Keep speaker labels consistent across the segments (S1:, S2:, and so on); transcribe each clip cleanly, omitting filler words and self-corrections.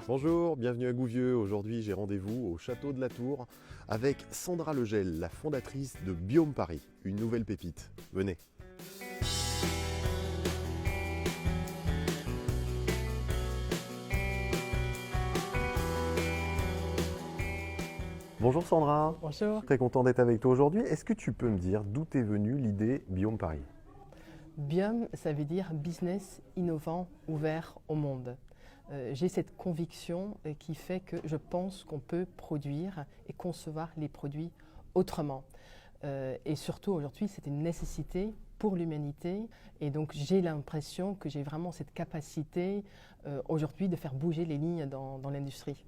S1: Bonjour, bienvenue à Gouvieux. Aujourd'hui, j'ai rendez-vous au château de la Tour avec Sandra Legel, la fondatrice de Biome Paris, une nouvelle pépite. Venez. Bonjour Sandra.
S2: Bonjour.
S1: Très content d'être avec toi aujourd'hui. Est-ce que tu peux me dire d'où est venue l'idée Biome Paris?
S2: Biome, ça veut dire business innovant, ouvert au monde. J'ai cette conviction qui fait que je pense qu'on peut produire et concevoir les produits autrement. Et surtout aujourd'hui, c'est une nécessité pour l'humanité. Et donc j'ai l'impression que j'ai vraiment cette capacité aujourd'hui de faire bouger les lignes dans l'industrie.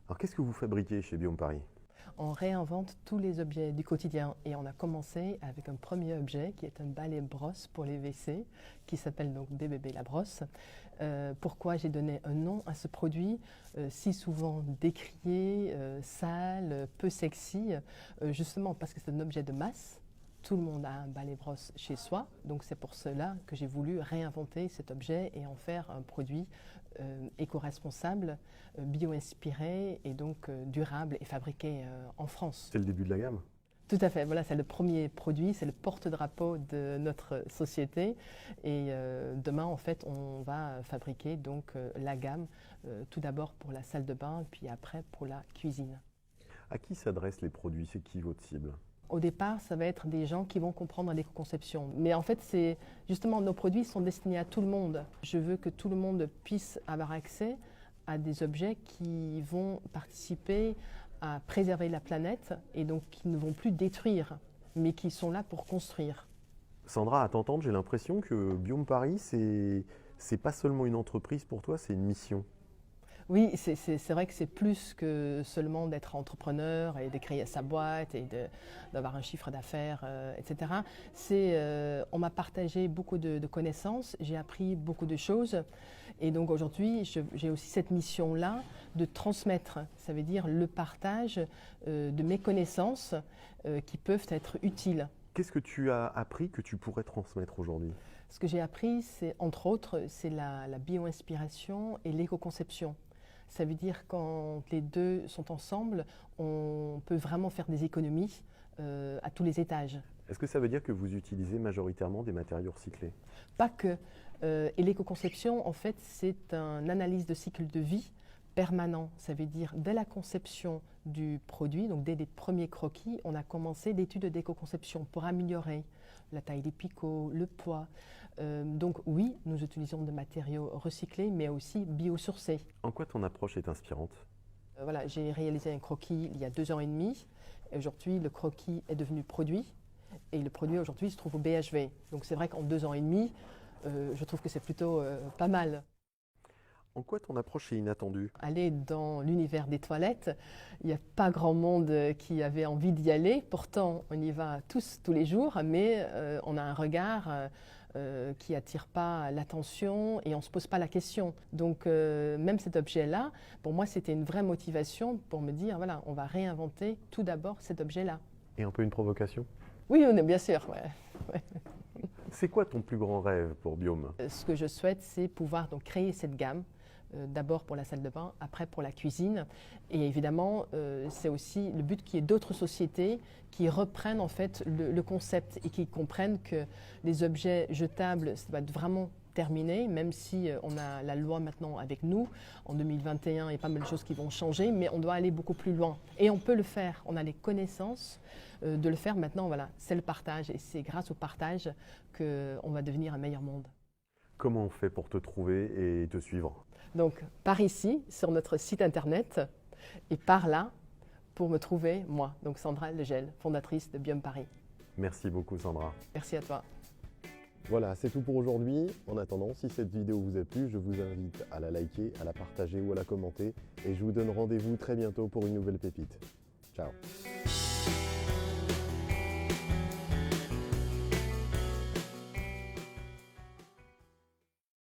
S1: Alors qu'est-ce que vous fabriquez chez Biome Paris?
S2: On réinvente tous les objets du quotidien et on a commencé avec un premier objet qui est un balai brosse pour les WC qui s'appelle donc BBB la brosse. Pourquoi j'ai donné un nom à ce produit si souvent décrié, sale, peu sexy, justement parce que c'est un objet de masse. Tout le monde a un balai brosse chez soi, donc c'est pour cela que j'ai voulu réinventer cet objet et en faire un produit éco-responsable, bio-inspiré et donc durable et fabriqué en France.
S1: C'est le début de la gamme?
S2: Tout à fait, voilà, c'est le premier produit, c'est le porte-drapeau de notre société et demain en fait on va fabriquer donc la gamme, tout d'abord pour la salle de bain puis après pour la cuisine.
S1: À qui s'adressent les produits? C'est qui votre cible?
S2: Au départ, ça va être des gens qui vont comprendre l'éco-conception. Mais en fait, c'est justement nos produits sont destinés à tout le monde. Je veux que tout le monde puisse avoir accès à des objets qui vont participer à préserver la planète et donc qui ne vont plus détruire, mais qui sont là pour construire.
S1: Sandra, à t'entendre, j'ai l'impression que Biome Paris, c'est pas seulement une entreprise pour toi, c'est une mission.
S2: Oui, c'est vrai que c'est plus que seulement d'être entrepreneur et de créer sa boîte et d'avoir un chiffre d'affaires, etc. On m'a partagé beaucoup de connaissances, j'ai appris beaucoup de choses. Et donc aujourd'hui, j'ai aussi cette mission-là de transmettre, ça veut dire le partage de mes connaissances qui peuvent être utiles.
S1: Qu'est-ce que tu as appris que tu pourrais transmettre aujourd'hui?
S2: Ce que j'ai appris, c'est entre autres, c'est la bio-inspiration et l'éco-conception. Ça veut dire quand les deux sont ensemble, on peut vraiment faire des économies à tous les étages.
S1: Est-ce que ça veut dire que vous utilisez majoritairement des matériaux recyclés?
S2: Pas que. Et l'éco-conception, en fait, c'est une analyse de cycle de vie permanent. Ça veut dire dès la conception du produit, donc dès les premiers croquis, on a commencé d'études d'éco-conception pour améliorer la taille des picots, le poids. Donc oui, nous utilisons des matériaux recyclés, mais aussi biosourcés.
S1: En quoi ton approche est inspirante?
S2: Voilà, j'ai réalisé un croquis il y a 2 ans et demi. Et aujourd'hui, le croquis est devenu produit. Et le produit aujourd'hui se trouve au BHV. Donc c'est vrai qu'en 2 ans et demi, je trouve que c'est plutôt pas mal.
S1: En quoi ton approche est inattendue?
S2: Aller dans l'univers des toilettes, il n'y a pas grand monde qui avait envie d'y aller. Pourtant, on y va tous les jours, mais on a un regard qui attire pas l'attention et on ne se pose pas la question. Donc même cet objet-là, pour moi, c'était une vraie motivation pour me dire, voilà, on va réinventer tout d'abord cet objet-là.
S1: Et un peu une provocation?
S2: Oui, bien sûr. Ouais.
S1: C'est quoi ton plus grand rêve pour Biome?
S2: Ce que je souhaite, c'est pouvoir donc créer cette gamme. D'abord pour la salle de bain, après pour la cuisine. Et évidemment, c'est aussi le but qu'il y ait d'autres sociétés qui reprennent en fait le concept et qui comprennent que les objets jetables, ça va être vraiment terminé, même si on a la loi maintenant avec nous. En 2021, il y a pas mal de choses qui vont changer, mais on doit aller beaucoup plus loin. Et on peut le faire, on a les connaissances de le faire maintenant. Voilà, c'est le partage et c'est grâce au partage qu'on va devenir un meilleur monde.
S1: Comment on fait pour te trouver et te suivre?
S2: Donc, par ici, sur notre site internet, et par là, pour me trouver, moi, donc Sandra Legel, fondatrice de Biome Paris.
S1: Merci beaucoup Sandra.
S2: Merci à toi.
S1: Voilà, c'est tout pour aujourd'hui. En attendant, si cette vidéo vous a plu, je vous invite à la liker, à la partager ou à la commenter. Et je vous donne rendez-vous très bientôt pour une nouvelle pépite. Ciao.